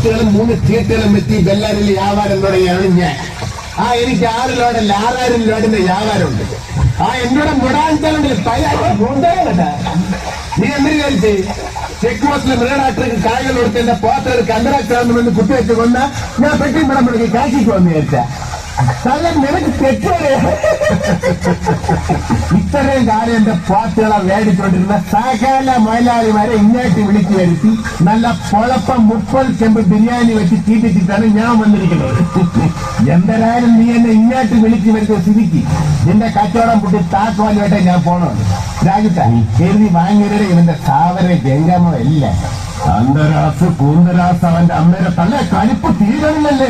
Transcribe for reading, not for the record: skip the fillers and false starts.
പോത്തുകളും 3 തീറ്റകളും വെച്ച് ബെല്ലാരിൽ വ്യാപാരം തുടങ്ങിയാണ് ഞാൻ. എനിക്ക് 6 ലോഡല്ല 6000 ലോഡിന്റെ വ്യാപാരമുണ്ട്. എന്നോട് മുടാഞ്ചാലുണ്ട് തയ്യാറുണ്ടാകട്ടാ. നീ എന്ത് വിചാരിച്ച് ചെക്ക് പോസ്റ്റിലെ മൃഗഡാക്ടർക്ക് കായകൾ കൊടുത്ത് എന്റെ പോത്തകൾ കണ്ടറാക്ടാണെന്ന് കുത്തിവെച്ച് കൊന്ന ഞാൻ പെട്ടിപ്പടം മുടക്കി കാശിക്ക് വന്ന് വിചാരിച്ച നിനക്ക് തെറ്റേ. ഇത്രയും കാലം എന്റെ പോത്തുകളെ മേടിച്ചുകൊണ്ടിരുന്ന സകല മലയാളിമാരെ ഇങ്ങോട്ട് വിളിച്ചു വരുത്തി നല്ല പൊളപ്പം 30 ചെമ്പ് ബിരിയാണി വെച്ച് തീറ്റിച്ചിട്ടാണ് ഞാൻ വന്നിരിക്കുന്നത്. എന്തായാലും നീ എന്നെ ഇങ്ങോട്ട് വിളിച്ചു വരുത്തിയ സ്ഥിതിക്ക് നിന്റെ കച്ചവടം പൊട്ടി താക്കോലുമായിട്ടേ ഞാൻ പോണുണ്ട്. രാജുട്ടാ എഴുതി വാങ്ങിയവരുടെ ഇവന്റെ സാവര ജംഗമോ ഇല്ല. അന്തരാസ് പൂന്തരാസ് അവന്റെ അമ്മയുടെ തല കലിപ്പ് തീരണില്ലല്ലേ.